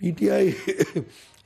PTI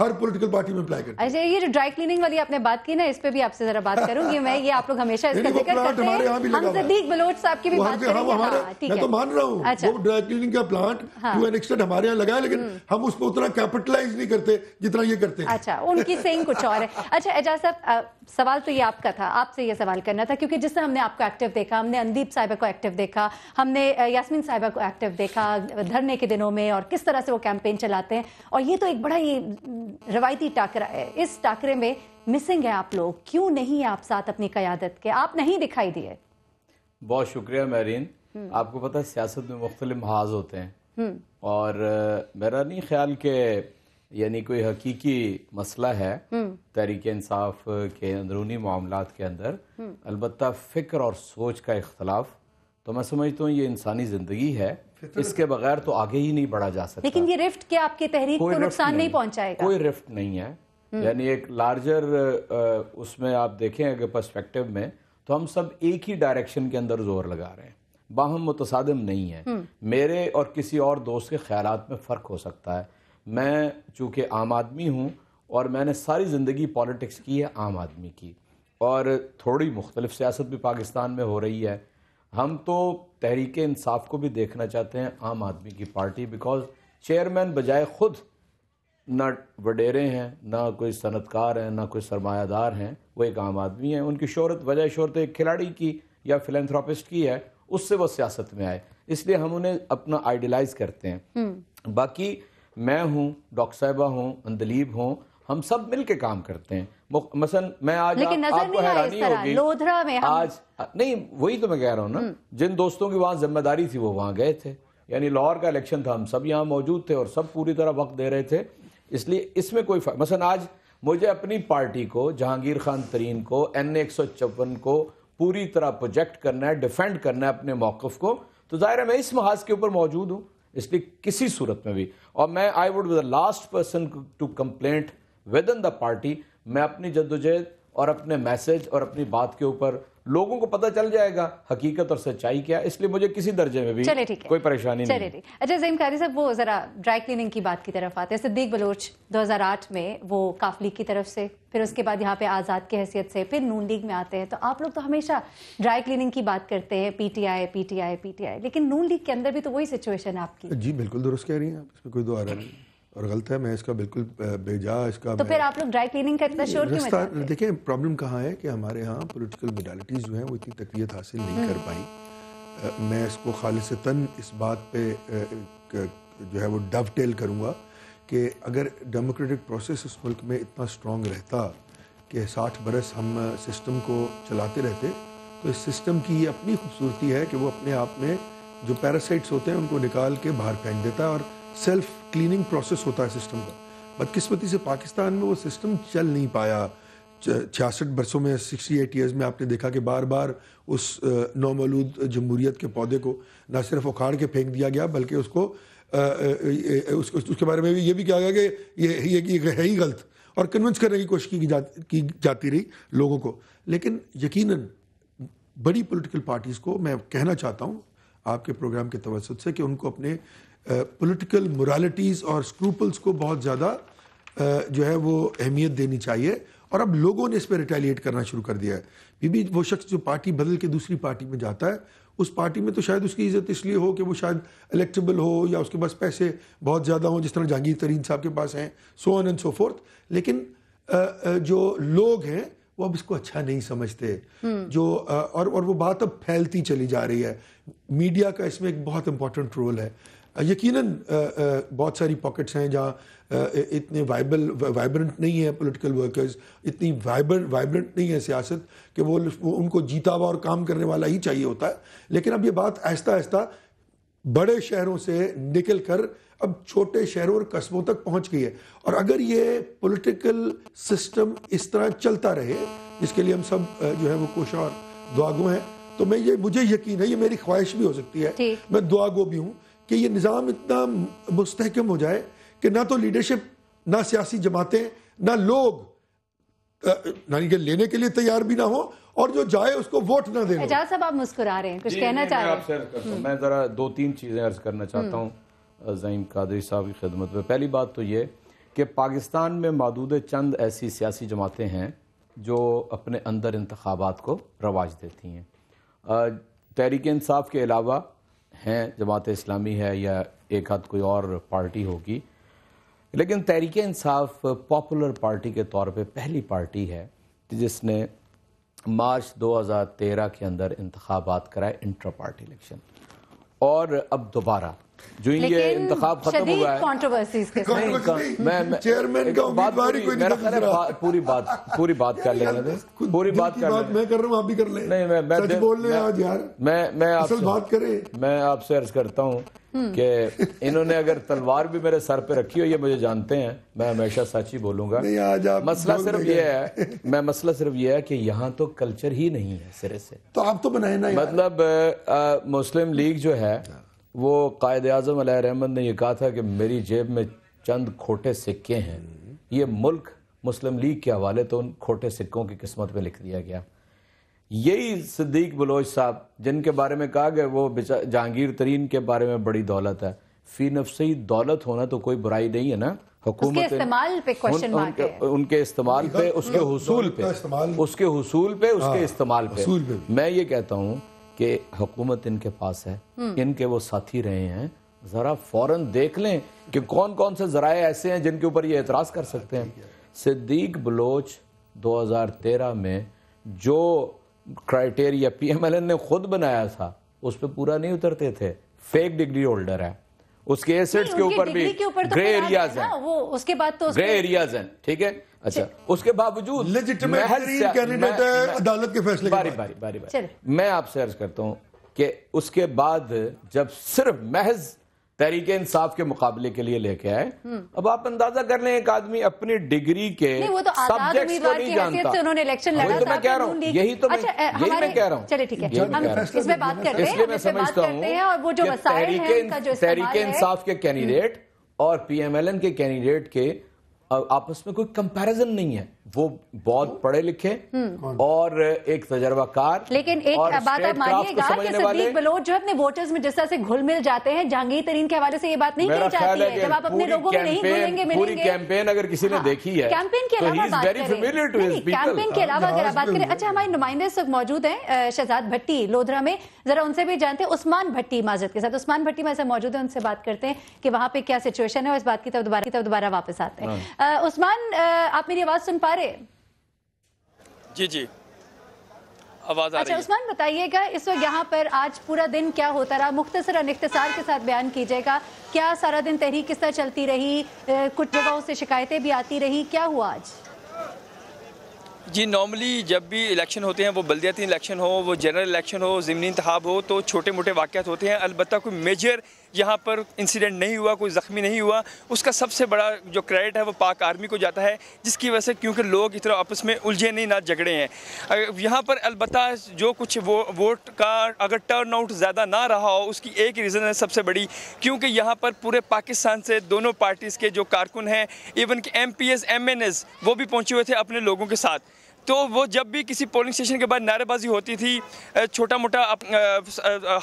ہر political party میں apply کرتے ہیں. اچھا یہ جو ڈرائی کلیننگ والی آپ نے بات کی نا, اس پہ بھی آپ سے ذرا بات کروں گی میں. یہ آپ لوگ ہمیشہ اس کا ذکر کرتے ہیں. ہم صدیق بلوچ صاحب کی بھی بات کریں گے. میں تو مان رہا ہوں وہ ڈرائی کلیننگ کا پلانٹ ٹو این ایکسٹینٹ ہمارے یہاں لگا ہے, لیکن ہم اس کو اتنا کیپٹلائز نہیں کرتے جتنا یہ کرتے ہیں. اچھا ان کی سینگ کچھ اور ہے. اچھا اعجاز صاحب, سوال تو یہ آپ کا تھا, آپ سے یہ سوال کرنا تھا, کیونکہ جس طرح ہم نے آپ کو ایکٹیو دیکھا, ہم نے اندیپ صاحبہ کو ایکٹیو دیکھا, ہم نے یاسمین صاحبہ کو ایکٹیو دیکھا دھرنے کے دنوں میں, اور کس طرح سے وہ کیمپین چلاتے ہیں, اور یہ تو ایک بڑا ہی روایتی ٹاکرا ہے. اس ٹاکرے میں مسنگ ہے آپ لوگ, کیوں نہیں آپ ساتھ اپنی قیادت کے, آپ نہیں دکھائی دیے؟ بہت شکریہ مہرین. آپ کو پتہ ہے سیاست میں مختلف محاذ ہوتے ہیں, اور میرا نہیں خیال کہ یعنی کوئی حقیقی مسئلہ ہے تحریک انصاف کے اندرونی معاملات کے اندر. البتہ فکر اور سوچ کا اختلاف تو میں سمجھتا ہوں یہ انسانی زندگی ہے, اس کے بغیر تو آگے ہی نہیں بڑھا جا سکتا. لیکن یہ رفٹ کیا آپ کی تحریک کو نقصان نہیں پہنچائے گا؟ کوئی رفٹ نہیں ہے. یعنی ایک لارجر اس میں آپ دیکھیں اگر پرسپیکٹیو میں, تو ہم سب ایک ہی ڈائریکشن کے اندر زور لگا رہے ہیں, باہم متصادم نہیں ہے. میرے اور کسی اور دوست کے خیالات میں فرق ہو سکتا ہے. میں چونکہ عام آدمی ہوں اور میں نے ساری زندگی پالیٹکس کی ہے عام آدمی کی, اور تھوڑی مختلف سیاست بھی پاکستان میں ہو رہی ہے. ہم تو تحریک انصاف کو بھی دیکھنا چاہتے ہیں عام آدمی کی پارٹی, بیکاز چیئرمین بجائے خود نہ وڈیرے ہیں, نہ کوئی صنعتکار ہیں, نہ کوئی سرمایہ دار ہیں, وہ ایک عام آدمی ہیں. ان کی شہرت وجہ شہرت ایک کھلاڑی کی یا فلینتھراپسٹ کی ہے, اس سے وہ سیاست میں آئے, اس لیے ہم انہیں اپنا آئیڈیلائز کرتے ہیں. باقی میں ہوں, ڈاکٹر صاحبہ ہوں, اندلیب ہوں, ہم سب مل کے کام کرتے ہیں. مثلا میں آج آپ کو حیرانی ہوگی, لودھرا میں آج نہیں, وہی تو میں کہہ رہا ہوں نا, جن دوستوں کی وہاں ذمہ داری تھی وہ وہاں گئے تھے. یعنی لاہور کا الیکشن تھا, ہم سب یہاں موجود تھے اور سب پوری طرح وقت دے رہے تھے. اس لیے اس میں کوئی مثلا آج مجھے اپنی پارٹی کو, جہانگیر خان ترین کو, NA-154 کو پوری طرح پروجیکٹ کرنا ہے, ڈیفینڈ کرنا ہے اپنے موقف کو, تو ظاہر ہے میں اس محاذ کے اوپر موجود ہوں. اس لیے کسی صورت میں بھی, اور میں I would be the last person to complaint with in the party. میں اپنی جدوجہد اور اپنے میسج اور اپنی بات کے اوپر لوگوں کو پتہ چل جائے گا حقیقت اور سچائی کیا, اس لیے مجھے کسی درجے میں بھی کوئی پریشانی نہیں. اچھا زعیم قادری صاحب, وہ ذرا ڈرائی کلیننگ کی بات کی طرف آتے ہیں. صدیق بلوچ 2008 میں وہ کاف لیگ کی طرف سے, پھر اس کے بعد یہاں پہ آزاد کی حیثیت سے, پھر نون لیگ میں آتے ہیں. تو آپ لوگ تو ہمیشہ ڈرائی کلیننگ کی بات کرتے ہیں, پی ٹی آئی, لیکن نون لیگ کے اندر بھی تو وہی سچویشن ہے آپ کی. جی بالکل درست کہہ رہی ہیں آپ, اس میں کوئی دو آ رہا نہیں اور غلط ہے. میں اس کا بالکل بیجا اس کا. تو پھر آپ لوگ ڈرائی کلیننگ کا اتنا شور کیوں مچاتے ہیں؟ دیکھیں پرابلم کہاں ہے کہ ہمارے ہاں پولیٹیکل موڈیلٹیز جو ہیں وہ اتنی تقویت حاصل نہیں کر پائیں. میں اس کو خالصتاً اس بات پہ جو ہے وہ ڈو ٹیل کروں گا کہ اگر ڈیموکریٹک پروسیس اس ملک میں اتنا اسٹرانگ رہتا کہ 60 برس ہم سسٹم کو چلاتے رہتے, تو اس سسٹم کی اپنی خوبصورتی ہے کہ وہ اپنے آپ میں جو پیراسائٹس ہوتے ہیں ان کو نکال کے باہر پھینک دیتا ہے, اور سیلف کلیننگ پروسیس ہوتا ہے سسٹم کا. بدقسمتی سے پاکستان میں وہ سسٹم چل نہیں پایا. 66 برسوں میں 68 ایئرز میں آپ نے دیکھا کہ بار بار اس نومولود جمہوریت کے پودے کو نہ صرف اکھاڑ کے پھینک دیا گیا, بلکہ اس کو اس کے بارے میں بھی یہ بھی کہا گیا کہ یہ ہے ہی غلط, اور کنونس کرنے کی کوشش کی جاتی رہی لوگوں کو. لیکن یقیناً بڑی پولیٹیکل پارٹیز کو میں کہنا چاہتا ہوں آپ کے پروگرام کے توسط سے کہ ان کو اپنے پولیٹیکل مورالٹیز اور اسکروپلز کو بہت زیادہ جو ہے وہ اہمیت دینی چاہیے. اور اب لوگوں نے اس پہ ریٹیلیٹ کرنا شروع کر دیا ہے. بھی وہ شخص جو پارٹی بدل کے دوسری پارٹی میں جاتا ہے, اس پارٹی میں تو شاید اس کی عزت اس لیے ہو کہ وہ شاید الیکٹیبل ہو یا اس کے پاس پیسے بہت زیادہ ہوں, جس طرح جہانگیر ترین صاحب کے پاس ہیں, سو آن اینڈ سو فورتھ. لیکن جو لوگ ہیں وہ اب اس کو اچھا نہیں سمجھتے, جو اور وہ بات اب پھیلتی چلی جا رہی ہے. میڈیا کا اس میں ایک بہت امپورٹنٹ رول ہے. یقیناً بہت ساری پاکٹس ہیں جہاں اتنے وائبرنٹ نہیں ہیں پولیٹیکل ورکرز, اتنی وائبرنٹ نہیں ہے سیاست کہ وہ ان کو جیتا ہوا اور کام کرنے والا ہی چاہیے ہوتا ہے. لیکن اب یہ بات آہستہ آہستہ بڑے شہروں سے نکل کر اب چھوٹے شہروں اور قصبوں تک پہنچ گئی ہے. اور اگر یہ پولیٹیکل سسٹم اس طرح چلتا رہے, جس کے لیے ہم سب جو ہے وہ کوشاں اور دعاگو ہیں, تو مجھے یقین ہے, یہ میری خواہش بھی ہو سکتی ہے, میں دعاگو بھی ہوں کہ یہ نظام اتنا مستحکم ہو جائے کہ نہ تو لیڈرشپ, نہ سیاسی جماعتیں, نہ لوگ لینے کے لیے تیار بھی نہ ہو, اور جو جائے اس کو ووٹ نہ دے. اعجاز صاحب آپ مسکرا رہے ہیں, کچھ کہنا چاہ رہے ہیں؟ میں ذرا 2-3 چیزیں عرض کرنا چاہتا ہوں زعیم قادری صاحب کی خدمت میں. پہلی بات تو یہ کہ پاکستان میں محدود چند ایسی سیاسی جماعتیں ہیں جو اپنے اندر انتخابات کو رواج دیتی ہیں. تحریک انصاف کے علاوہ ہیں جماعت اسلامی ہے یا ایک آدھ کوئی اور پارٹی ہوگی, لیکن تحریک انصاف پاپولر پارٹی کے طور پہ پہلی پارٹی ہے جس نے مارچ 2013 کے اندر انتخابات کرائے, انٹرا پارٹی الیکشن, اور اب دوبارہ جو یہ انتخاب ختم ہوا ہے, چیئرمین کا امیدواری کوئی نہیں, پوری بات کر لیں, پوری بات کر لیں, میں کر رہا ہوں آپ بھی کر لیں, نہیں سچ بول لیں آج یار, میں آپ سے عرض کرتا ہوں کہ انہوں نے اگر تلوار بھی میرے سر پہ رکھی ہو, یہ مجھے جانتے ہیں, میں ہمیشہ سچ ہی بولوں گا. مسئلہ صرف یہ ہے کہ یہاں تو کلچر ہی نہیں ہے سرے سے. تو آپ تو بنائے نا, مطلب مسلم لیگ جو ہے وہ قائد اعظم علیہ رحمت نے یہ کہا تھا کہ میری جیب میں چند کھوٹے سکے ہیں, یہ ملک مسلم لیگ کے حوالے تو ان کھوٹے سکوں کی قسمت پہ لکھ دیا گیا. یہی صدیق بلوچ صاحب جن کے بارے میں کہا گیا وہ جہانگیر ترین کے بارے میں بڑی دولت ہے, فی نفسی دولت ہونا تو کوئی برائی نہیں ہے نا, حکومت اس کے استعمال پہ کوشچن مارک ہے, ان کے استعمال پہ, اس کے حصول پہ, اس کے استعمال پہ. میں یہ کہتا ہوں کہ حکومت ان کے پاس ہے, ان کے وہ ساتھی رہے ہیں, ذرا فوراً دیکھ لیں کہ کون کون سے ذرائع ایسے ہیں جن کے اوپر یہ اعتراض کر سکتے ہیں. صدیق بلوچ 2013 میں جو criteria P M L N نے خود بنایا تھا اس پہ پورا نہیں اترتے تھے, فیک ڈگری ہولڈر ہے, اس کے ایسٹس کے اوپر بھی گرے ایریاز ہیں, اس کے بعد تو گرے ایریاز ہیں, ٹھیک ہے. اچھا, اس کے باوجود عدالت کے فیصلے باری میں آپ سے عرض کرتا ہوں کہ اس کے بعد جب صرف محض تحریک انصاف کے مقابلے کے لیے لے کے آئے, اب آپ اندازہ کر لیں ایک آدمی اپنی ڈگری کے سبجیکٹس کو نہیں جانتا. تو میں کہہ رہا ہوں, یہی میں کہہ رہا ہوں. چلے ٹھیک ہے, ہم اس پہ بات کرتے ہیں, اس لیے میں سمجھتا ہوں کہ تحریک انصاف کے کینڈیڈیٹ اور پی ایم ایل این کے کینڈیڈیٹ کے آپس میں کوئی کمپیریزن نہیں ہے. وہ بہت پڑھے لکھے اور ایک تجربہ کار, لیکن ایک بات آپ مانیے گا کہ صدیق بلوچ جو اپنے ووٹرز میں جس طرح سے گھل مل جاتے ہیں, جہانگیر ترین کے حوالے سے یہ بات نہیں کہی جاتی ہے. جب آپ اپنے لوگوں میں نہیں گھلیں گے, پوری کیمپین اگر کسی نے دیکھی ہے, کیمپین کے علاوہ بات کریں, کیمپین کے علاوہ اگر آپ بات کریں. اچھا, ہمارے نمائندے اس وقت موجود ہیں شہزاد بھٹی لودھرا میں, ذرا ان سے بھی جانتے ہیں. عثمان بھٹی معذرت کے ساتھ, عثمان بھٹی میں سے موجود ہیں, ان سے بات کرتے ہیں کہ وہاں پہ کیا سچویشن ہے, اور اس بات کی طرف دوبارہ واپس آتے ہیں. عثمان, آپ میری آواز سن پا رہے ہیں؟ جی آواز آ رہی ہے. اچھا عثمان, بتائیے گا اس وقت یہاں پر آج پورا دن کیا ہوتا رہا, مختصراً اختصار کے ساتھ بیان کیجیے گا. کیا سارا دن تحریک کس طرح چلتی رہی, کچھ جگہوں سے شکایتیں بھی آتی رہی, کیا ہوا آج؟ جی, نارملی جب بھی الیکشن ہوتے ہیں, وہ بلدیاتی الیکشن ہو, وہ جنرل الیکشن ہو, ضمنی انتخاب ہو, تو چھوٹے موٹے واقعات ہوتے ہیں. البتہ کوئی میجر یہاں پر انسیڈنٹ نہیں ہوا, کوئی زخمی نہیں ہوا. اس کا سب سے بڑا جو کریڈٹ ہے وہ پاک آرمی کو جاتا ہے, جس کی وجہ سے کیونکہ لوگ اس طرح آپس میں الجھے نہیں, نہ جھگڑے ہیں یہاں پر. البتہ جو کچھ ووٹ کا اگر ٹرن آؤٹ زیادہ نہ رہا ہو, اس کی ایک ریزن ہے سب سے بڑی, کیونکہ یہاں پر پورے پاکستان سے دونوں پارٹیز کے جو کارکن ہیں, ایون کہ M P As M N As, وہ بھی پہنچے ہوئے تھے اپنے لوگوں کے ساتھ. تو وہ جب بھی کسی پولنگ اسٹیشن کے بعد نعرے بازی ہوتی تھی, چھوٹا موٹا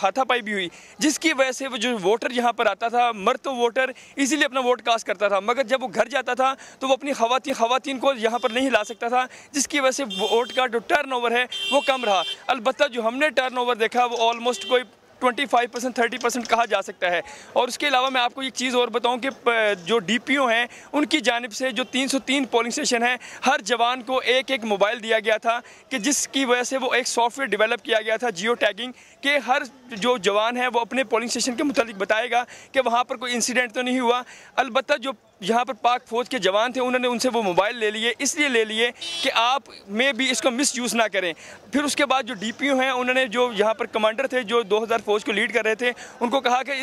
ہاتھا پائی بھی ہوئی, جس کی وجہ سے وہ جو ووٹر یہاں پر آتا تھا, مرد تو ووٹر ایزیلی اپنا ووٹ کاسٹ کرتا تھا, مگر جب وہ گھر جاتا تھا تو وہ اپنی خواتین کو یہاں پر نہیں لا سکتا تھا, جس کی وجہ سے ووٹ کا جو ٹرن اوور ہے وہ کم رہا. البتہ جو ہم نے ٹرن اوور دیکھا وہ آلموسٹ کوئی 25% 30% کہا جا سکتا ہے. اور اس کے علاوہ میں آپ کو ایک چیز اور بتاؤں کہ جو ڈی پی او ہیں, ان کی جانب سے جو 303 پولنگ اسٹیشن ہیں, ہر جوان کو ایک موبائل دیا گیا تھا, کہ جس کی وجہ سے وہ ایک سافٹ ویئر ڈیولپ کیا گیا تھا, جیو ٹیگنگ, کہ ہر جو جوان ہے وہ اپنے پولنگ اسٹیشن کے متعلق بتائے گا کہ وہاں پر کوئی انسیڈنٹ تو نہیں ہوا. البتہ جو یہاں پر پاک فوج کے جوان تھے, انہوں نے ان سے وہ موبائل لے لیے, اس لیے لے لیے کہ آپ میں بھی اس کو مس یوز نہ کریں. پھر اس کے بعد جو ڈی پی او ہیں, انہوں نے جو یہاں پر کمانڈر تھے جو 2000 فوج کو لیڈ کر رہے تھے, ان کو کہا کہ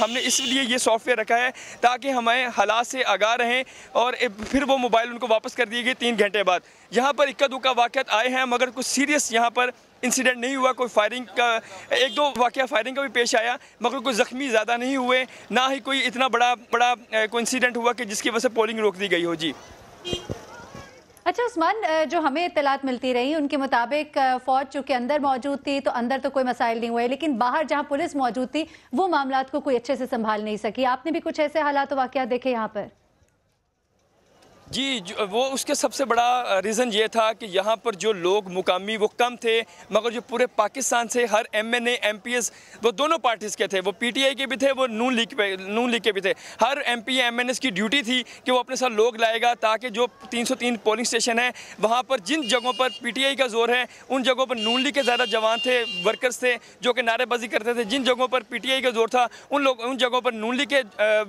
ہم نے اس لیے یہ سافٹ ویئر رکھا ہے تاکہ ہمیں حالات سے آگاہ رہیں, اور پھر وہ موبائل ان کو واپس کر دیے گئے 3 گھنٹے بعد. یہاں پر اکا دکا واقعات آئے ہیں, مگر کچھ سیریس یہاں پر انسیڈنٹ نہیں ہوا. کوئی فائرنگ کا 1-2 واقعہ فائرنگ کا بھی پیش آیا, مگر کوئی زخمی زیادہ نہیں ہوئے, نہ ہی کوئی اتنا بڑا کوئی انسیڈنٹ ہوا کہ جس کی وجہ سے پولنگ روک دی گئی ہو. جی اچھا عثمان, جو ہمیں اطلاعات ملتی رہی ان کے مطابق فوج چونکہ اندر موجود تھی تو اندر تو کوئی مسائل نہیں ہوئے, لیکن باہر جہاں پولیس موجود تھی وہ معاملات کو کوئی اچھے سے سنبھال نہیں سکی. آپ نے بھی کچھ ایسے حالات و واقعات دیکھے یہاں پر؟ جی وہ اس کے سب سے بڑا ریزن یہ تھا کہ یہاں پر جو لوگ مقامی وہ کم تھے، مگر جو پورے پاکستان سے ہر M N A M P S وہ دونوں پارٹیز کے تھے، وہ پی ٹی آئی کے بھی تھے، وہ نون لیگ کے بھی تھے. ہر M P M N S duty ڈیوٹی تھی کہ وہ اپنے ساتھ لوگ لائے گا تاکہ جو 303 پولنگ اسٹیشن ہیں وہاں پر جن جگہوں پر پی ٹی آئی کا زور ہے ان جگہوں پر نون لیگ کے زیادہ جوان تھے، ورکرز تھے جو کہ نعرے بازی کرتے تھے. جن جگہوں پر پی ٹی آئی کا زور تھا ان جگہوں پر نون لیگ کے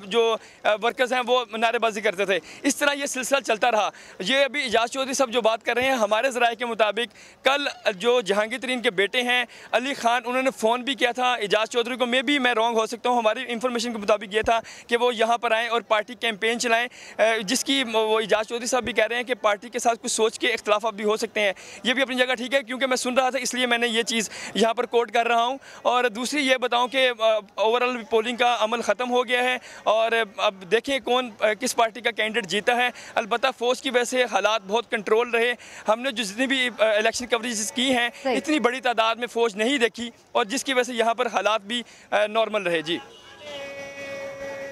جو ورکرز ہیں وہ نعرے بازی کرتے تھے. اس طرح یہ سلسلہ چلتا رہا. یہ ابھی اعجاز چودھری صاحب جو بات کر رہے ہیں، ہمارے ذرائع کے مطابق کل جو جہانگیر ترین کے بیٹے ہیں علی خان، انہوں نے فون بھی کیا تھا اعجاز چودھری کو. میں رانگ ہو سکتا ہوں، ہماری انفارمیشن کے مطابق یہ تھا کہ وہ یہاں پر آئیں اور پارٹی کیمپین چلائیں، جس کی وہ اعجاز چودھری صاحب بھی کہہ رہے ہیں کہ پارٹی کے ساتھ کچھ سوچ کے اختلافات بھی ہو سکتے ہیں. یہ بھی اپنی جگہ ٹھیک ہے، کیونکہ میں سن رہا تھا اس لیے میں نے یہ چیز یہاں پر کوٹ کر رہا ہوں. اور دوسری یہ بتاؤں کہ اوور آل پولنگ کا عمل ختم ہو گیا ہے اور اب دیکھیں کون کس پارٹی کا کینڈیڈیٹ جیتا ہے. البتہ فوج کی وجہ سے حالات بہت کنٹرول رہے. ہم نے جو جتنی بھی الیکشن کوریجز کی ہیں اتنی بڑی تعداد میں فوج نہیں دیکھی، اور جس کی وجہ سے یہاں پر حالات بھی نارمل رہے. جی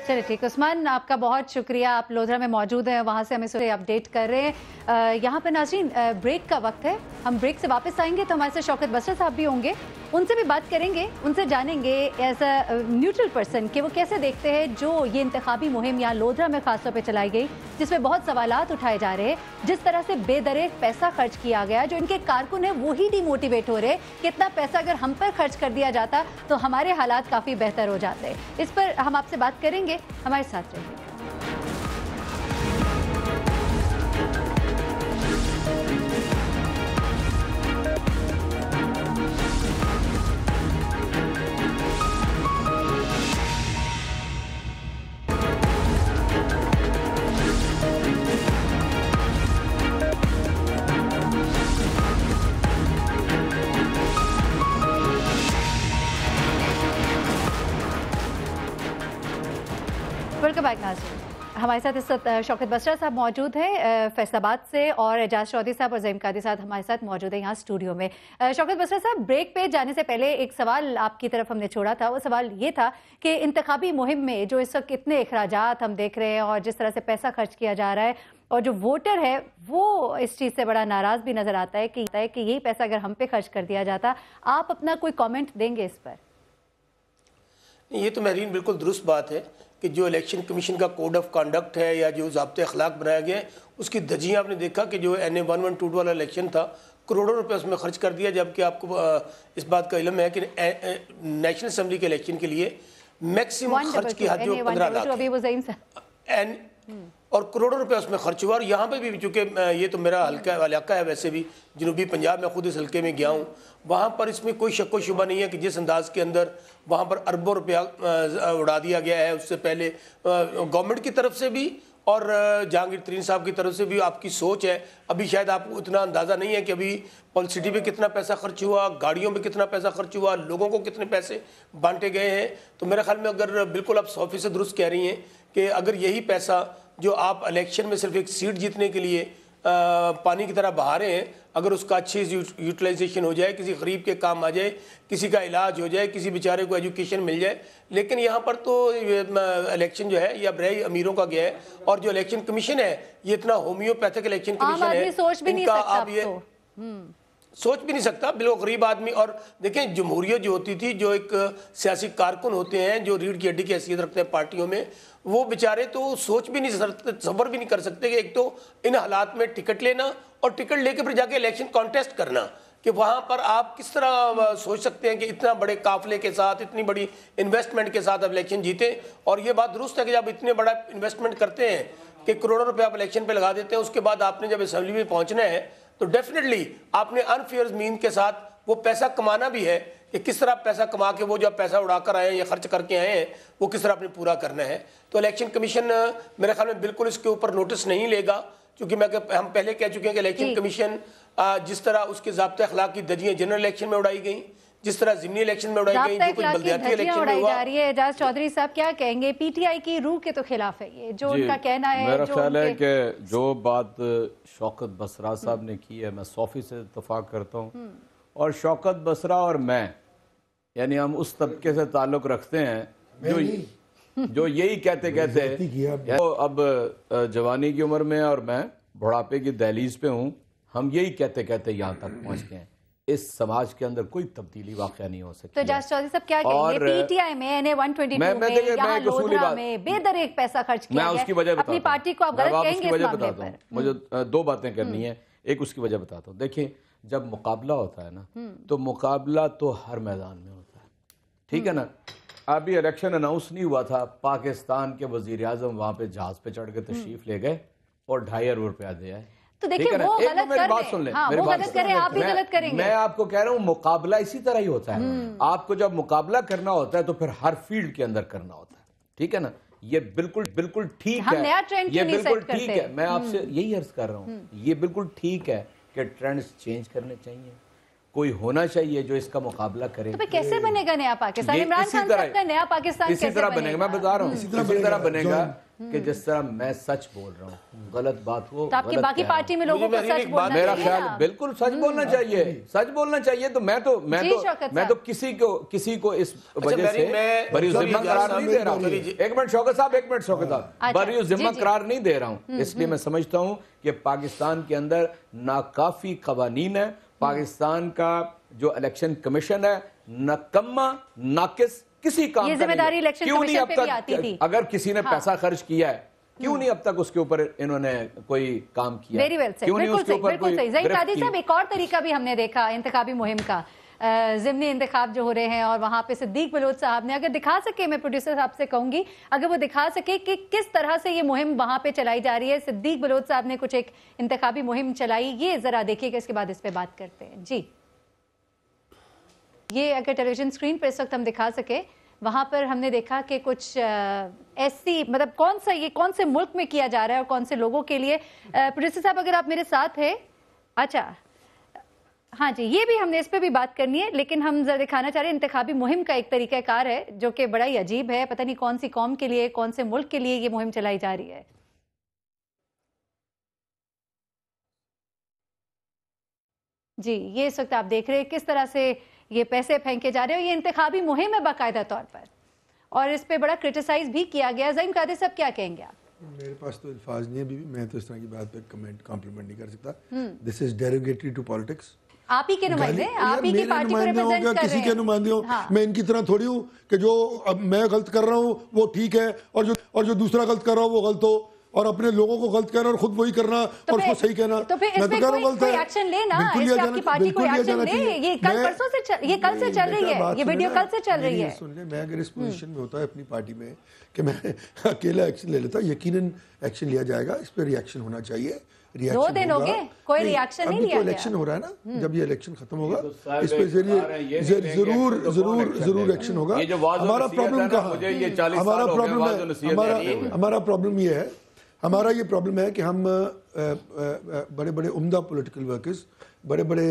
چلے ٹھیک. عثمان آپ کا بہت شکریہ، آپ لودھرا میں موجود ہیں، وہاں سے ہمیں اپڈیٹ کر رہے ہیں. یہاں پہ ناظرین بریک کا وقت ہے، ہم بریک سے واپس آئیں گے تو ہمارے ساتھ شوکت بسرا صاحب بھی ہوں گے، ان سے بھی بات کریں گے، ان سے جانیں گے ایز اے نیوٹرل پرسن کہ وہ کیسے دیکھتے ہیں جو یہ انتخابی مہم یہاں لودھرا میں خاص طور پہ چلائی گئی، جس میں بہت سوالات اٹھائے جا رہے ہیں. جس طرح سے بے دریغ پیسہ خرچ کیا گیا، جو ان کے کارکن ہیں وہی ڈی موٹیویٹ ہو رہے کہ اتنا پیسہ اگر ہم پر خرچ کر دیا جاتا تو ہمارے حالات کافی بہتر ہو جاتے. اس پر ہم آپ سے بات کریں گے، ہمارے ساتھ رہیے. ویلکم بیک ناظرین. ہمارے ساتھ اس وقت شوکت بسرا صاحب موجود ہیں فیصل آباد سے، اور اعجاز چودھری صاحب اور زعیم قادری صاحب ہمارے ساتھ موجود ہیں یہاں اسٹوڈیو میں. شوکت بسرا صاحب، بریک پہ جانے سے پہلے ایک سوال آپ کی طرف ہم نے چھوڑا تھا. وہ سوال یہ تھا کہ انتخابی مہم میں جو اس وقت اتنے اخراجات ہم دیکھ رہے ہیں اور جس طرح سے پیسہ خرچ کیا جا رہا ہے، اور جو ووٹر ہے وہ اس چیز سے بڑا ناراض بھی نظر آتا ہے کہ یہی پیسہ اگر ہم پہ خرچ کر دیا جاتا. آپ اپنا کوئی کامنٹ دیں گے اس پر؟ یہ تو مہرین بالکل درست بات ہے کہ جو الیکشن کمیشن کا کوڈ آف کانڈکٹ ہے یا جو ضابطۂ اخلاق بنایا گیا ہے، اس کی دھجیاں آپ نے دیکھا کہ جو NA 112 والا الیکشن تھا کروڑوں روپے اس میں خرچ کر دیا، جبکہ آپ کو اس بات کا علم ہے کہ نیشنل اسمبلی کے الیکشن کے لیے میکسیمم خرچ کی حد جو 15 لاکھ ہے اور کروڑوں روپے اس میں خرچ ہوا. اور یہاں پہ بھی چونکہ یہ تو میرا علاقہ ہے، ویسے بھی جنوبی پنجاب میں خود اس حلقے میں گیا ہوں، وہاں پر اس میں کوئی شک و شبہ نہیں ہے کہ جس انداز کے اندر وہاں پر اربوں روپیہ اڑا دیا گیا ہے. اس سے پہلے گورنمنٹ کی طرف سے بھی اور جہانگیر ترین صاحب کی طرف سے بھی آپ کی سوچ ہے. ابھی شاید آپ کو اتنا اندازہ نہیں ہے کہ ابھی پبلسٹی پہ کتنا پیسہ خرچ ہوا، گاڑیوں پہ کتنا پیسہ خرچ ہوا، لوگوں کو کتنے پیسے بانٹے گئے ہیں. تو میرے خیال میں اگر بالکل آپ 100% درست کہہ رہی ہیں کہ اگر یہی پیسہ جو آپ الیکشن میں صرف ایک سیٹ جیتنے کے لیے پانی کی طرح بہا رہے ہیں، اگر اس کا اچھی یوٹیلائزیشن ہو جائے، کسی غریب کے کام آ جائے، کسی کا علاج ہو جائے، کسی بیچارے کو ایجوکیشن مل جائے. لیکن یہاں پر تو الیکشن جو ہے یہ برائے امیروں کا گیا ہے، اور جو الیکشن کمیشن ہے یہ اتنا ہومیوپیتھک الیکشن کمیشن ہے، ان کا آپ یہ سوچ بھی نہیں سکتا. بالکل غریب آدمی. اور دیکھیں جمہوریت جو ہوتی تھی، جو ایک سیاسی کارکن ہوتے ہیں جو ریڑھ کی ہڈی کی حیثیت رکھتے ہیں پارٹیوں میں، وہ بیچارے تو سوچ بھی نہیں سکتے، تصور بھی نہیں کر سکتے کہ ایک تو ان حالات میں ٹکٹ لینا اور ٹکٹ لے کے پھر جا کے الیکشن کانٹیسٹ کرنا، کہ وہاں پر آپ کس طرح سوچ سکتے ہیں کہ اتنا بڑے قافلے کے ساتھ، اتنی بڑی انویسٹمنٹ کے ساتھ آپ الیکشن جیتے. اور یہ بات درست ہے کہ جب اتنے بڑا انویسٹمنٹ کرتے ہیں کہ کروڑوں روپے آپ الیکشن پہ لگا دیتے ہیں، اس کے بعد آپ نے جب اسمبلی میں پہنچنا ہے تو ڈیفینیٹلی آپ نے انفیئر مین کے ساتھ وہ پیسہ کمانا بھی ہے کہ کس طرح پیسہ کما کے وہ جو پیسہ اڑا کر آئے ہیں یا خرچ کر کے آئے ہیں وہ کس طرح اپنے پورا کرنا ہے. تو الیکشن کمیشن میرے خیال میں بالکل اس کے اوپر نوٹس نہیں لے گا، کیونکہ ہم پہلے کہہ چکے ہیں کہ الیکشن کمیشن جس طرح اس کے ضابطۂ اخلاق کی دھجیاں جنرل الیکشن میں اڑائی گئیں، جس طرح ضمنی الیکشن میں اڑائی گئیں، جو کچھ بلدیاتی الیکشن میں ہوا. اعجاز چودھری صاحب کیا کہیں گے؟ پی ٹی آئی کی روح کے تو خلاف ہے یہ جو ان کا کہنا ہے. میرا خیال ہے کہ جو بات شوکت بسرا صاحب نے کی ہے میں 100% اتفاق کرتا ہوں. اور شوکت بسرا اور میں یعنی ہم اس طبقے سے تعلق رکھتے ہیں جو جو یہی کہتے کہتے اب جوانی کی عمر میں اور میں بڑھاپے کی دہلیز پہ ہوں، ہم یہی کہتے کہتے یہاں تک پہنچ گئے ہیں. اس سماج کے اندر کوئی تبدیلی واقعہ نہیں ہو سکتی. تو جاج چودھری صاحب کیا کہیں گے؟ پی ٹی آئی میں NA-122 میں یہاں لودھرا میں بے دریک پیسہ خرچ کیا گیا، اپنی پارٹی کو آپ غلط کہیں گے اس معاملے پر؟ مجھے دو باتیں کرنی ہیں. ایک اس کی وجہ بتاتا ہوں. دیکھیں جب مقابلہ ہوتا ہے نا تو مقابلہ تو ہر میدان میں ہوتا ہے، ٹھیک ہے نا. ابھی الیکشن اناؤنس نہیں ہوا تھا، پاکستان کے وزیر اعظم وہاں پہ جہاز پہ چڑھ کے تشریف لے گئے اور 2.5 ارب روپیہ دیا ہے. تو دیکھیں وہ غلط کر رہے ہیں، وہ غلط کریں، آپ بھی غلط کریں گے. میں آپ کو کہہ رہا ہوں مقابلہ اسی طرح ہی ہوتا ہے. آپ کو جب مقابلہ کرنا ہوتا ہے تو پھر ہر فیلڈ کے اندر کرنا ہوتا ہے، ٹھیک ہے نا. یہ بالکل ٹھیک ہے، یہ بالکل ٹھیک ہے. میں آپ سے یہی عرض کر رہا ہوں، یہ بالکل ٹھیک ہے کہ ٹرینڈز چینج کرنے چاہیے، کوئی ہونا چاہیے جو اس کا مقابلہ کرے. تو کیسے بنے گا نیا پاکستان؟ عمران خان صاحب کا نیا پاکستان اسی طرح بنے گا. میں بتا رہا ہوں اسی طرح بنے گا کہ جس طرح میں سچ بول رہا ہوں، غلط بات ہو تو آپ کی باقی پارٹی میں لوگوں کو سچ بولنا میرا خیال بالکل سچ بولنا چاہیے، سچ بولنا چاہیے. تو میں تو کسی کو اس وجہ سے بری ذمہ قرار نہیں دے رہا ہوں. ایک منٹ شوکت صاحب بری ذمہ قرار نہیں دے رہا ہوں. اس لیے میں سمجھتا ہوں کہ پاکستان کے اندر ناکافی قوانین ہے. پاکستان کا جو الیکشن کمیشن ہے ناکامہ، ناقص، کسی کام یہ ذمہ داری الیکشن کمیشن پہ بھی آتی تھی. اگر کسی نے پیسہ خرچ کیا ہے کیوں نہیں اب تک اس کے اوپر انہوں نے کوئی کام کیا؟ ویری ویل سیڈ، بالکل صحیح. ظہیر قادری صاحب ایک اور طریقہ بھی ہم نے دیکھا انتخابی مہم کا، ضمنی انتخاب جو ہو رہے ہیں اور وہاں پہ صدیق بلوچ صاحب نے اگر دکھا سکے، میں پروڈیوسر صاحب سے کہوں گی اگر وہ دکھا سکے کہ کس طرح سے یہ مہم وہاں پہ چلائی جا رہی ہے. صدیق بلوچ صاحب نے کچھ ایک انتخابی مہم چلائی، یہ ذرا دیکھیے کہ اس کے بعد اس پہ بات کرتے ہیں. جی یہ اگر ٹیلی ویژن اسکرین پہ اس وقت ہم دکھا سکے، وہاں پر ہم نے دیکھا کہ کچھ ایسی مطلب کون سے ملک میں کیا جا رہا ہے اور کون سے لوگوں کے لیے. پروڈیوسر صاحب اگر آپ میرے ساتھ ہیں، اچھا ہاں جی، یہ بھی ہم نے اس پہ بھی بات کرنی ہے، لیکن ہم ذرا دکھانا چاہ رہے ہیں انتخابی مہم کا ایک طریقہ کار ہے جو کہ بڑا ہی عجیب ہے. پتہ نہیں کون سی قوم کے لیے، کون سے ملک کے لیے یہ مہم چلائی جا رہی ہے. جی یہ اس وقت آپ دیکھ رہے ہیں کس طرح سے یہ پیسے پھینکے جا رہے ہیں. یہ انتخابی مہم ہے باقاعدہ طور پر، اور اس پہ بڑا کرٹیسائز بھی کیا گیا. ظہیر قادری صاحب کیا کہیں گے آپ؟ میرے پاس تو الفاظ نہیں ہے، میں تو اس طرح کی بات پہ کمپلیمنٹ نہیں کر سکتا. دس از ڈیروگیٹری ٹو پالیٹکس. آپ ہی کے نمائندے، آپ ہی کی پارٹی کو ریپرزینٹ کر رہے ہیں. کسی کے نمائندے ہوں، میں ان کی طرح تھوڑی ہوں کہ جو اب میں غلط کر رہا ہوں وہ ٹھیک ہے اور جو دوسرا غلط کر رہا ہوں وہ غلط ہو، اور اپنے لوگوں کو غلط کہنا اور خود وہی کرنا اور اس کو صحیح کہنا. تو پھر اس پہ کوئی ایکشن لینا، اس پہ آپ کی پارٹی کوئی ایکشن لے. یہ کل پرسوں سے، یہ کل سے چل رہی ہے، یہ ویڈیو کل سے چل رہی ہے. سن لیں، میں اگر اس پوزیشن میں ہوتا ہے اپنی پارٹی میں کہ میں اکیلا ایکشن لے لیتا، یقیناً ایکشن لیا جائے گا. اس پہ ری ایکشن ہونا چاہیے. 2 دن ہو گئے کوئی ری ایکشن نہیں لیا گیا. الیکشن ہو رہا ہے نا، جب یہ الیکشن ختم ہوگا اس پہ ضرور ایکشن ہوگا. ہمارا پرابلم کہاں، ہمارا پرابلم یہ ہے، ہمارا یہ پرابلم ہے کہ ہم بڑے بڑے عمدہ پولیٹیکل ورکرز، بڑے بڑے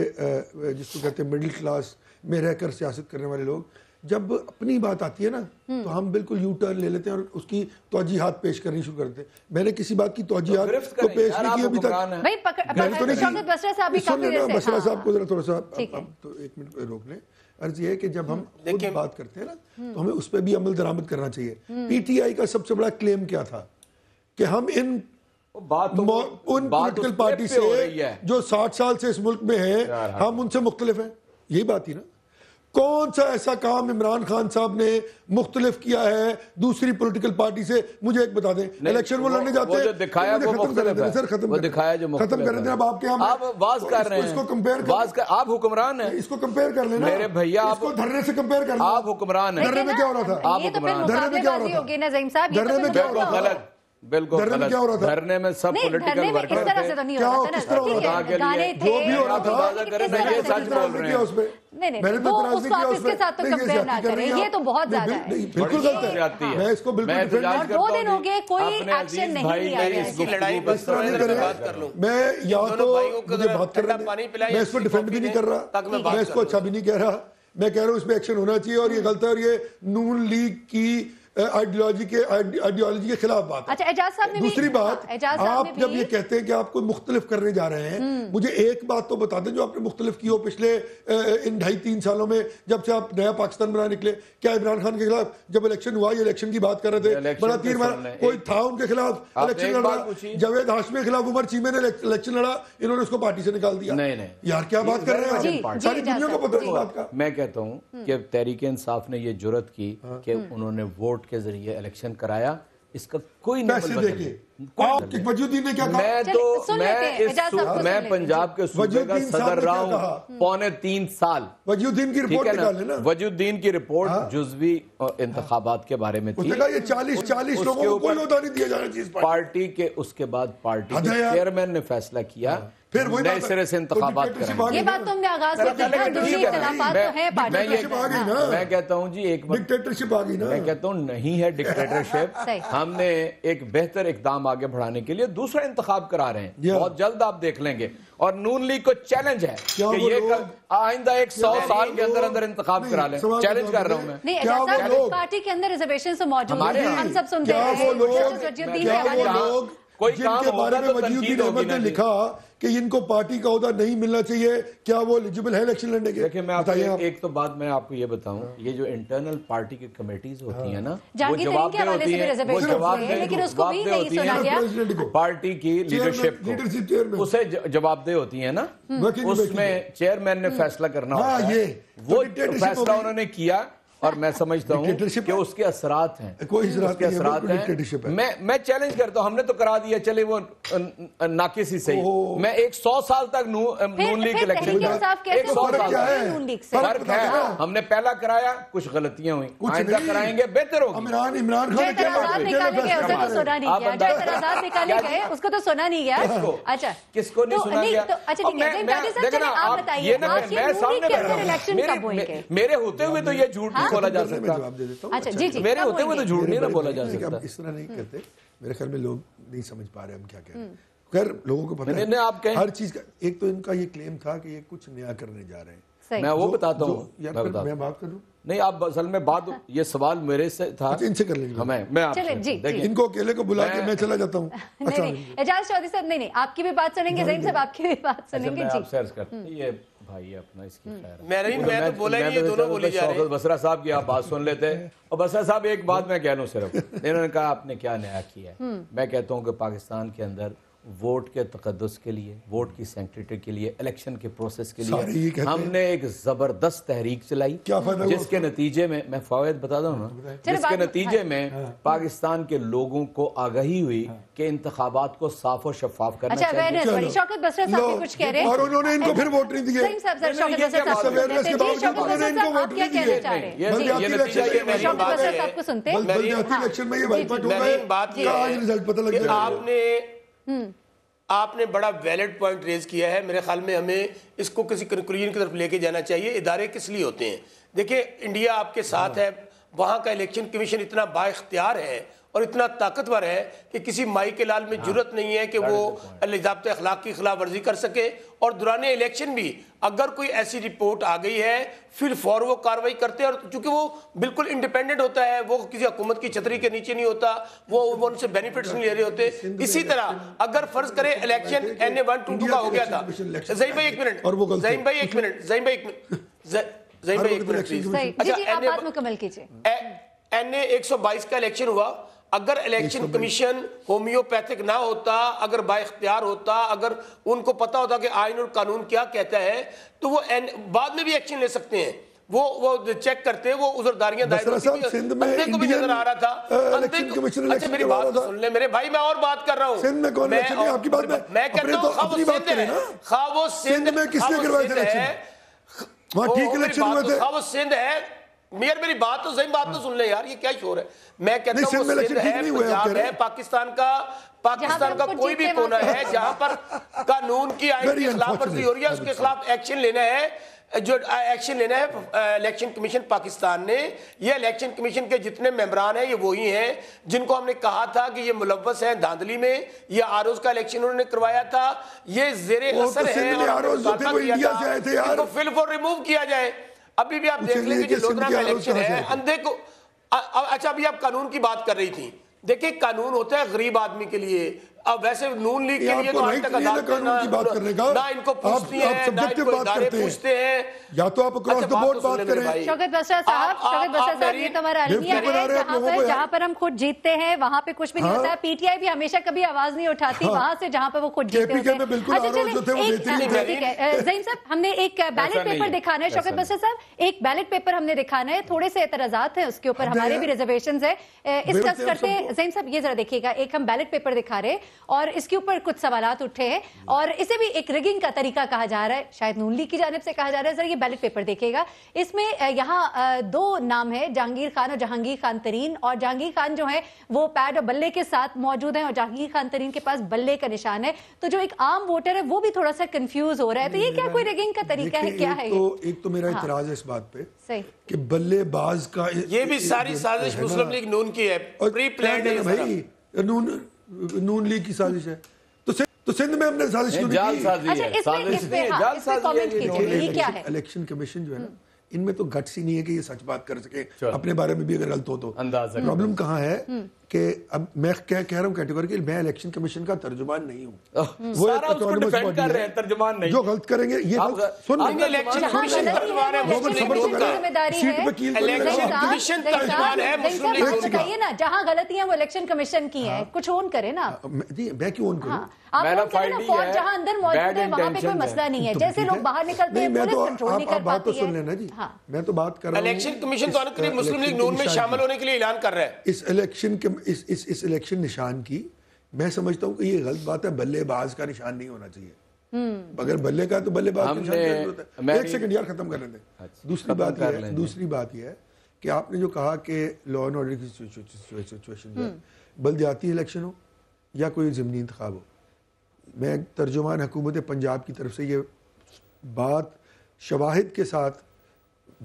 جس کو کہتے ہیں مڈل کلاس میں رہ کر سیاست کرنے والے لوگ، جب اپنی بات آتی ہے نا تو ہم بالکل یو ٹرن لے لیتے ہیں اور اس کی توجیحات پیش کرنی شروع کرتے ہیں. میں نے کسی بات کی توجیحات کو پیش نہیں کی ابھی تک. بشرا صاحب کو ذرا تھوڑا سا تو 1 منٹ روک لیں. عرض یہ ہے کہ جب ہم خود بات کرتے ہیں نا تو ہمیں اس پہ بھی عمل درآمد کرنا چاہیے. پی ٹی آئی کا سب سے بڑا کلیم کیا تھا کہ ہم ان پولیٹیکل پارٹی سے جو 60 سال سے اس ملک میں ہیں ہم ان سے مختلف ہیں. یہی بات تھی نا. کون سا ایسا کام عمران خان صاحب نے مختلف کیا ہے دوسری پولیٹیکل پارٹی سے؟ مجھے ایک بتا دیں. الیکشن وہ لڑنے جاتے ہیں، ختم کر دیں. اب آپ کے آپ واز کر رہے ہیں، اس کو کمپیئر کر، آپ حکمران ہیں، اس کو کمپیئر کر لینا میرے بھیا. اس کو دھرنے سے کمپیئر کر لینا. آپ حکمران ہیں. دھرنے میں کیا ہو رہا تھا؟ یہ تو پھر مقابلے بازی ہوگی نا ظہیر صاحب. دھرنے میں کیا ہو رہا تھا؟ بالکل غلط. دھرنے میں سب پولیٹیکل ورکر اس طرح سے تو نہیں ہو رہا تھا. گانے تھے، جو بھی ہو رہا تھا یہ سچ بول رہے ہیں. نہیں وہ اس کو آپ اس کے ساتھ تو کمپیئر نہ کریں، یہ تو بہت زیادہ ہے. بالکل غلط ہے. میں اس کو بالکل 2 دن ہو گئے کوئی ایکشن نہیں لیا گیا. میں یا تو مجھے بات کر رہا ہوں، میں اس کو ڈیفینڈ بھی نہیں کر رہا، میں اس کو اچھا بھی نہیں کہہ رہا. میں کہہ رہا ہوں اس پہ ایکشن ہونا چاہیے اور یہ غلط ہے. اور یہ نون لیگ کی آئیڈیالوجی کے خلاف بات ہے. اچھا اعجاز صاحب نے بھی دوسری بات, آپ جب یہ کہتے ہیں کہ آپ کوئی مختلف کرنے جا رہے ہیں, مجھے ایک بات تو بتا دیں جو آپ نے مختلف کی ہو پچھلے ان 2.5-3 سالوں میں جب سے آپ نیا پاکستان بنا نکلے. کیا عمران خان کے خلاف جب الیکشن ہوا, یہ الیکشن کی بات کر رہے تھے, بڑا تیر مارا, کوئی تھا ان کے خلاف الیکشن لڑ رہا؟ جاوید ہاشمی کے خلاف عمر چیمے نے الیکشن لڑا, انہوں نے اس کو پارٹی سے نکال دیا. نہیں یار کیا بات کر رہے ہیں, ساری دنیا کو پتہ ہے بات کا. میں کہتا ہوں کہ تحریک انصاف نے یہ جرأت کی کہ انہوں نے ووٹ کے ذریعے الیکشن کرایا, اس کا کوئی وجودین نے کیا کہا؟ میں پنجاب کے صوبے کا صدر رہا ہوں 3.25 سال. وجودین کی رپورٹ نکالے نا, وجودین کی رپورٹ جزوی انتخابات کے بارے میں تھی. یہ 40 لوگوں کو کوئی عہدہ نہیں دیا جانا چاہیے پارٹی کے. اس کے بعد پارٹی کے چیئرمین نے فیصلہ کیا پھر نئے سرے سے انتخابات کریں. یہ بات تو ہم نے آغاز میں دیکھا, دوسری اختلافات تو ہیں پارٹی. میں کہتا ہوں جی ایک ڈکٹیٹرشپ آ گئی نا. میں کہتا ہوں نہیں ہے ڈکٹیٹرشپ. ہم نے ایک بہتر اقدام آگے بڑھانے کے لیے دوسرا انتخاب کرا رہے ہیں, بہت جلد آپ دیکھ لیں گے. اور نون لیگ کو چیلنج ہے کہ یہ آئندہ 100 سال کے اندر اندر انتخاب کرا لیں. چیلنج کر رہا ہوں میں. نہیں اعجاز صاحب, پارٹی کے اندر ریزرویشن سے موجود ہیں, ہم سب سنتے ہیں. کوئی جن کے بارے میں وجیہالدین احمد نے لکھا کہ ان کو پارٹی کا عہدہ نہیں ملنا چاہیے, کیا وہ ایلیجبل ہے الیکشن لڑنے کے؟ دیکھیں میں آپ کو ایک تو بات میں آپ کو یہ بتاؤں, یہ جو انٹرنل پارٹی کی کمیٹیز ہوتی ہیں نا, وہ جواب دہ ہوتی ہیں پارٹی کی لیڈرشپ کو, اسے جواب دہ ہوتی ہیں نا. اس میں چیئرمین نے فیصلہ کرنا ہوتا ہے, وہ فیصلہ انہوں نے کیا اور میں سمجھتا ہوں کہ اس کے اثرات ہیں. اس کے اثرات ہیں. میں چیلنج کرتا ہوں, ہم نے تو کرا دیا, چلے وہ ناقصی صحیح. میں 100 سال تک نون لیگ الیکشن فرق ہے. ہم نے پہلا کرایا, کچھ غلطیاں ہوئیں, آئندہ کرائیں گے بہتر ہوگی. عمران اس کو تو سنا نہیں گیا. اچھا کس کو نہیں سنا گیا؟ میرے ہوتے ہوئے تو یہ جھوٹ بولا جا سکتا. میرے ہوتے ہوئے تو جھوٹ نہیں بولا جا سکتا. اس طرح نہیں کرتے, میرے خیال میں لوگ نہیں سمجھ پا رہے ہم کیا کہہ رہے ہیں. خیر لوگوں کو پتہ ہے ہر چیز کا. ایک تو ان کا یہ کلیم تھا کہ یہ کچھ نیا کرنے جا رہے ہیں, میں وہ بتاتا ہوں. میں بات کروں نہیں, آپ اصل میں بات, یہ سوال میرے سے تھا, ان سے کر لیں گے. میں ان کو اکیلے کو بلا کے میں چلا جاتا ہوں. اعجاز چودھری صاحب نہیں, آپ کی بھی بات سنیں گے, زعیم صاحب آپ کی بھی بات سنیں گے. یہ بھائی اپنا اس کی خیر میں تو بولا یہ دونوں بولی جا رہے ہیں. بسرا صاحب کی آپ بات سن لیتے. اور بسرا صاحب ایک بات میں کہہ لوں صرف, انہوں نے کہا آپ نے کیا نیا کیا ہے. میں کہتا ہوں کہ پاکستان کے اندر ووٹ کے تقدس کے لیے, ووٹ کی سینکٹیٹی کے لیے, الیکشن کے پروسیس کے لیے ہم نے ایک زبردست تحریک چلائی, جس کے نتیجے میں فوائد بتا دوں نا, جس کے نتیجے میں پاکستان کے لوگوں کو آگہی ہوئی کہ انتخابات کو صاف و شفاف کرنا چاہیے. شوکت بسرا صاحب کچھ کہہ رہے ہیں اور انہوں نے ان کو پھر ووٹ نہیں دیے. آپ نے بڑا ویلڈ پوائنٹ ریز کیا ہے. میرے خیال میں ہمیں اس کو کسی کنکلوژن کی طرف لے کے جانا چاہیے. ادارے کس لیے ہوتے ہیں؟ دیکھیں انڈیا آپ کے ساتھ ہے, وہاں کا الیکشن کمیشن اتنا با اختیار ہے اور اتنا طاقتور ہے کہ کسی مائی کے لال میں جرت نہیں ہے کہ وہ ضابطۂ اخلاق کی خلاف ورزی کر سکے. اور دوران الیکشن بھی اگر کوئی ایسی رپورٹ آ گئی ہے پھر فور وہ کاروائی کرتے ہیں, اور چونکہ وہ بالکل انڈیپینڈنٹ ہوتا ہے, وہ کسی حکومت کی چھتری کے نیچے نہیں ہوتا, وہ ان سے بینیفٹس نہیں لے رہے ہوتے. اسی طرح اگر فرض کرے الیکشن NA-122 کا ہو گیا تھا. زعیم بھائی ایک منٹ, زعیم بھائی ایک منٹ, زعیم بھائی ایک منٹ, زعیم بھائی ایک منٹ پلیز. آپ بات مکمل کیجئے. NA-122 کا الیکشن ہوا, اگر الیکشن کمیشن ہومیوپیتھک نہ ہوتا, اگر با اختیار ہوتا, اگر ان کو پتا ہوتا کہ آئین اور قانون کیا کہتا ہے, تو وہ بعد میں بھی ایکشن لے سکتے ہیں. وہ چیک کرتے, وہ عذرداریاں دائر ہوتی اندھے کو بھی نظر آ رہا تھا. اچھا میری بات سن لیں میرے بھائی, میں اور بات کر رہا ہوں. سندھ میں کون الیکشن ہے؟ آپ کی بات میں کہتا ہوں خواہ وہ سندھ میں کس نے کروایا تھا الیکشن؟ وہاں ٹھیک الیکشن ہوئے تھے. خواہ وہ سندھ ہے, میری بات تو صحیح بات تو سن لیں یار, یہ کیا شور ہے. میں کہتا ہوں وہ سندھ ہے, پنجاب ہے, پاکستان کا کوئی بھی کونا ہے جہاں پر قانون کی آئین کی خلاف ورزی ہو رہی ہے, اس کے خلاف ایکشن لینا ہے. جو ایکشن لینا ہے الیکشن کمیشن پاکستان نے. یہ الیکشن کمیشن کے جتنے ممبران ہیں یہ وہی ہیں جن کو ہم نے کہا تھا کہ یہ ملوث ہیں دھاندلی میں. یہ آروز کا الیکشن انہوں نے کروایا تھا, یہ زیر اثر ہے, ان کو فل فور ریموو کیا جائے. ابھی بھی آپ دیکھ لیں کہ جو لودھرا کا الیکشن ہے, اچھا ابھی آپ قانون کی بات کر رہی تھی، دیکھیں قانون ہوتا ہے غریب آدمی کے لیے. اب ویسے نون لیگ کے لیے تو آج تک عدالت نہ ان کو پوچھتی ہے نہ ان کو ادارے پوچھتے ہیں. یا تو آپ اکراس دا بورڈ بات کریں. شوکت بسرا صاحب یہ تو ہمارا المیہ ہے جہاں پر ہم خود جیتتے ہیں وہاں پہ کچھ بھی نہیں ہوتا ہے. پی ٹی آئی بھی ہمیشہ کبھی آواز نہیں اٹھاتی وہاں سے جہاں پہ وہ خود جیتے ہوتے ہیں. زعیم صاحب ہم نے ایک بیلٹ پیپر دکھانا ہے. شوکت بسرا صاحب ایک بیلٹ پیپر ہم نے دکھانا ہے, تھوڑے سے اعتراضات ہیں اس کے اوپر, ہمارے بھی ریزرویشنز ہیں. ڈسکس کرتے ہیں. زعیم صاحب یہ ذرا دیکھیے گا, ایک ہم بیلٹ پیپر دکھا رہے اور اس کے اوپر کچھ سوالات اٹھے ہیں اور اسے بھی ایک ریگنگ کا طریقہ کہا جا رہا ہے, شاید نون لیگ کی جانب سے کہا جا رہا ہے. ذرا یہ بیلٹ پیپر دیکھیے گا, اس میں یہاں دو نام ہے, جہانگیر خان اور جہانگیر خان ترین. اور جہانگیر خان جو ہے وہ پیڈ اور بلے کے ساتھ موجود ہیں اور جہانگیر خان ترین کے پاس بلے کا نشان ہے. تو جو ایک عام ووٹر ہے وہ بھی تھوڑا سا کنفیوز ہو رہا ہے. تو یہ کیا کوئی ریگنگ کا طریقہ ہے, کیا ہے؟ ایک تو میرا اعتراض ہے اس بات پہ کہ بلے باز کا یہ بھی ساری سازش مسلم لیگ نون کی ہے, پری پلانڈ ہے بھائی, نون لیگ کی سازش ہے. تو سندھ میں ہم نے سازش کیوں نہیں کی؟ الیکشن کمیشن جو ہے نا, ان میں تو گٹس ہی نہیں ہے کہ یہ سچ بات کر سکے اپنے بارے میں بھی اگر غلط ہو تو. پرابلم کہاں ہے کہ اب میں کہہ رہا ہوں کیٹیگوریکل, میں الیکشن کمیشن کا ترجمان نہیں ہوں, وہ اٹانومس باڈی ہے, جو غلط کریں گے یہ سن لیں گے. جہاں غلطی ہیں وہ الیکشن کمیشن کی ہیں, کچھ اون کرے نا. میں کیوں اون کروں؟ فوج جہاں اندر موجود ہے وہاں پہ کوئی مسئلہ نہیں ہے, جیسے لوگ باہر نکلتے ہیں پولیس کنٹرول نہیں کر بات تو پاتی سن لینا جی, میں تو بات کر رہا ہوں. الیکشن کمیشن تو مسلم لیگ نون میں شامل ہونے کے لیے اعلان کر رہا ہے. اس الیکشن نشان کی میں سمجھتا ہوں کہ یہ غلط بات ہے. بلے باز کا نشان نہیں ہونا چاہیے. اگر بلے کا تو بلے باز کا نشان ہوتا ہے. ایک سیکنڈ یار ختم کر لیں. دوسری بات یہ ہے کہ آپ نے جو کہا کہ لا اینڈ آرڈر کی سچویشن جو ہے, بلدیاتی الیکشن ہو یا کوئی ضمنی انتخاب ہو, میں ترجمان حکومت پنجاب کی طرف سے یہ بات شواہد کے ساتھ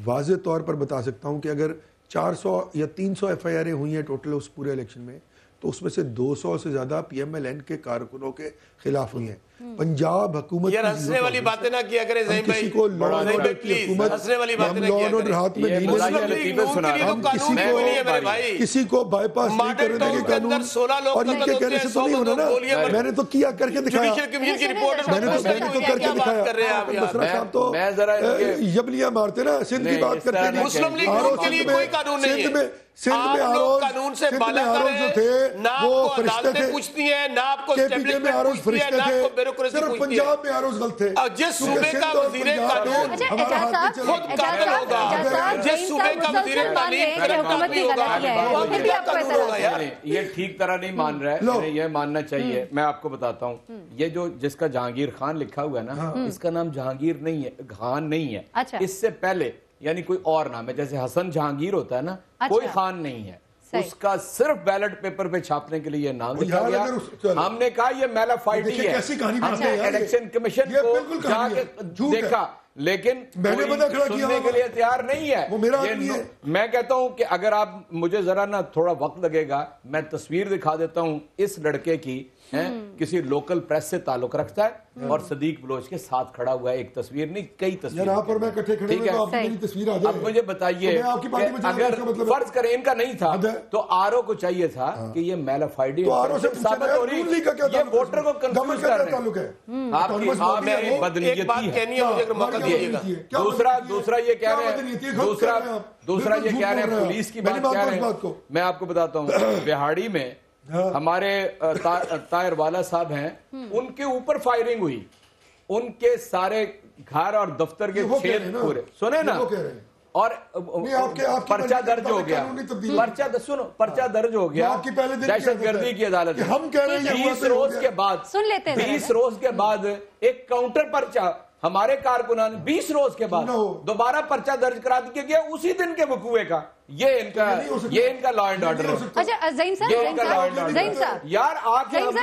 واضح طور پر بتا سکتا ہوں کہ اگر 400 یا 300 ایف آئی آریں ہوئی ہیں ٹوٹل اس پورے الیکشن میں, تو اس میں سے 200 سے زیادہ پی ایم ایل این کے کارکنوں کے خلاف ہوئی ہیں. پنجاب حکومت یار ہنسنے والی باتیں نہ کیا کریں زعیم بھائی, کسی کو لا اینڈ آرڈر کی حکومت, ہنسنے والی باتیں نہ کیا کریں. ہاتھ میں نہیں لیں, کسی کو بائی پاس نہیں کرنے دیں گے قانون. اور ان کے کہنے سے تو نہیں ہونا نا, میں نے تو کیا کر کے دکھایا, میں نے تو کر کے دکھایا. بسرا صاحب تو یبلیاں مارتے نا, سندھ کی بات کرتے ہیں. مسلم لیگ نون کے لیے کوئی قانون نہیں ہے. سندھ میں قانون سے بالا جو تھے وہ فرشتے تھے, پوچھتی ہیں نہ آپ کو اسٹیبلشمنٹ میں آروز فرشتے تھے, صرف پنجاب میں آروز غلط تھے. جس صوبے کا وزیر قانون خود قاتل ہوگا, جس صوبے کا وزیر تعلیم یہ ٹھیک طرح نہیں مان رہا ہے, یہ ماننا چاہیے. میں آپ کو بتاتا ہوں, یہ جو جس کا جہانگیر خان لکھا ہوا ہے نا, اس کا نام جہانگیر نہیں ہے, خان نہیں ہے. اس سے پہلے یعنی کوئی اور نام ہے, جیسے حسن جہانگیر ہوتا ہے نا, کوئی خان نہیں ہے. اس کا صرف بیلٹ پیپر پہ چھاپنے کے لیے یہ نام لکھا گیا. ہم نے کہا یہ میلا فائٹی ہے, ہم نے الیکشن کمیشن کو جا کے دیکھا لیکن سننے کے لیے تیار نہیں ہے. میں کہتا ہوں کہ اگر آپ مجھے ذرا نا تھوڑا وقت لگے گا, میں تصویر دکھا دیتا ہوں اس لڑکے کی, کسی لوکل پریس سے تعلق رکھتا ہے اور صدیق بلوچ کے ساتھ کھڑا ہوا ہے. ایک تصویر نہیں, کئی تصویر. اب مجھے بتائیے اگر فرض کریں ان کا نہیں تھا تو آر او کو چاہیے تھا کہ یہ میلا فائڈی ثابت ہو رہی, یہ ووٹر کو کنفیوز کر رہے ہیں. آپ کی بدنیتی ہے. دوسرا یہ کہہ رہے ہیں پولیس کی بات کہہ رہے ہیں. میں آپ کو بتاتا ہوں, بہاڑی میں ہمارے طاہر والا صاحب ہیں, ان کے اوپر فائرنگ ہوئی, ان کے سارے گھر اور دفتر کے چھید پورے سنے نا, اور پرچہ درج ہو گیا. پرچہ درج ہو گیا دہشت گردی کی عدالت میں. 20 روز کے بعد ایک کاؤنٹر پرچہ ہمارے کارکنان 20 روز کے بعد دوبارہ پرچہ درج کرا دیا گیا اسی دن کے وقوعے کا. یہ ان کا لا اینڈ آرڈر ہے. یار آپ جس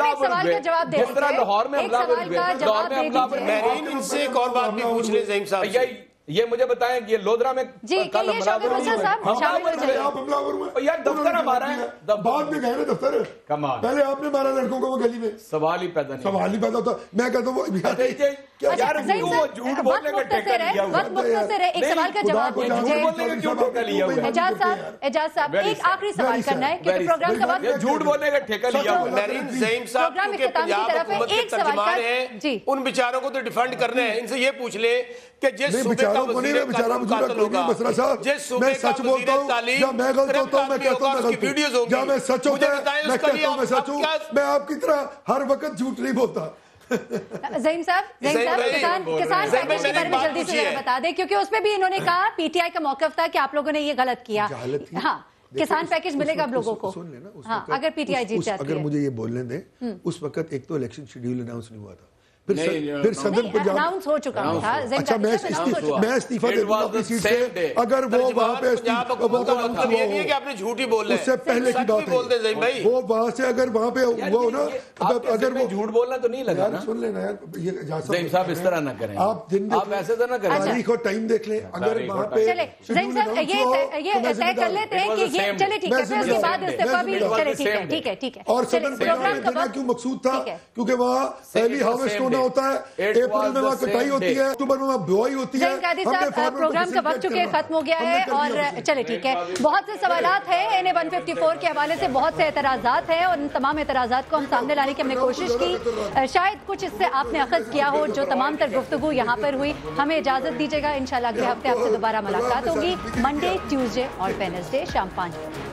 طرح لاہور میں حملہ ہوئے, ان سے ایک اور بات بھی پوچھ لیں زعیم صاحب, یہ مجھے بتائیں کہ یہ لودھرا میں جی کل یہ شوکت حسن صاحب شامل ہو آپ حملہ ہوئے یار دفتر ہمارا ہے بعد میں گئے نا دفتر کمال پہلے آپ نے مارا لڑکوں کو وہ گلی میں سوال ہی پیدا نہیں سوال ہی پیدا ہوتا میں کہتا ہوں وہ یار جھوٹ بولنے کا ٹھیکہ لیا ہوا وقت مختصر ہے ایک سوال کا جواب دے جھوٹ دیجیے بولنے کا کیوں ٹھیکہ لیا ہوا ہے اعجاز صاحب ایک آخری سوال کرنا ہے کیونکہ پروگرام کا وقت یہ جھوٹ بولنے کا ٹھیکہ لیا ہوا ہے مہرین زعیم صاحب پروگرام کیونکہ اختتام کی پنجاب طرف ہے حکومت کے ایک سوال ترجمان کا ہیں جی ان بیچاروں کو تو ڈیفینڈ کرنا ہے ان سے یہ پوچھ لیں کہ جس نہیں صوبے کا بیچاروں کو نہیں وزیر میں بیچارہ مجھے قاتل ہوگا مسئلہ صاحب جس میں صوبے کا سچ بولتا وزیر ہوں تعلیم یا میں غلط ہوتا ہوں میں کہتا ہوں میں غلط ویڈیوز ہوں ہوگی یا میں سچ ہوتا ہے میں اس کا کہتا ہوں میں سچ ہوں میں آپ کی طرح ہر وقت جھوٹ نہیں بولتا زعیم صاحب کسان پیکیج کے بارے میں جلدی سے بتا دیں کیونکہ اس پہ بھی انہوں نے کہا پی ٹی آئی کا موقف تھا کہ آپ لوگوں نے یہ غلط کیا ہاں کسان پیکیج ملے گا آپ لوگوں کو ہاں اگر پی ٹی آئی جیت جاتی ہے اگر مجھے یہ بولنے دیں اس وقت ایک تو الیکشن شیڈیول اناؤنس نہیں ہوا تھا پھر صدر پنجاب اناؤنس ہو چکا تھا اچھا میں استعفیٰ دے دوں اپنی سیٹ سے اگر وہ وہاں پہ آپ نے جھوٹ ہی بول اس سے پہلے کی بات ہے وہ وہاں سے اگر وہاں پہ ہوا ہو نا اگر وہ جھوٹ بولنا تو نہیں لگا نا سن لینا یار زعیم صاحب اس طرح نہ کریں آپ دن آپ ایسے تو نہ کریں تاریخ اور ٹائم دیکھ لیں اگر وہاں پہ چلے زعیم صاحب یہ طے کر لیتے ہیں کہ یہ چلے ٹھیک ہے پھر اس کے بعد استعفیٰ بھی چلے ٹھیک ہے اور صدر پنجاب دینا کیوں مقصود تھا کیونکہ وہاں پہلی ہارویسٹ ہونا ہوتا ہے اپریل میں وہاں کٹائی ہوتی ہے اکتوبر میں وہاں بوائی ہوتی ہے پروگرام کا وقت چکے ختم ہو گیا ہے اور چلے ٹھیک ہے بہت سے سوالات ہیں این اے 154 کے حوالے سے بہت سے اعتراضات ہیں اور ان تمام اعتراضات کو ہم سامنے لانے کی ہم نے کوشش کی شاید کچھ اس سے آپ نے اخذ کیا ہو جو تمام تر گفتگو یہاں پر ہوئی ہمیں اجازت دیجیے گا انشاءاللہ اگلے ہفتے آپ سے دوبارہ ملاقات ہوگی منڈے ٹیوزڈے اور ویڈنسڈے شام 5 بجے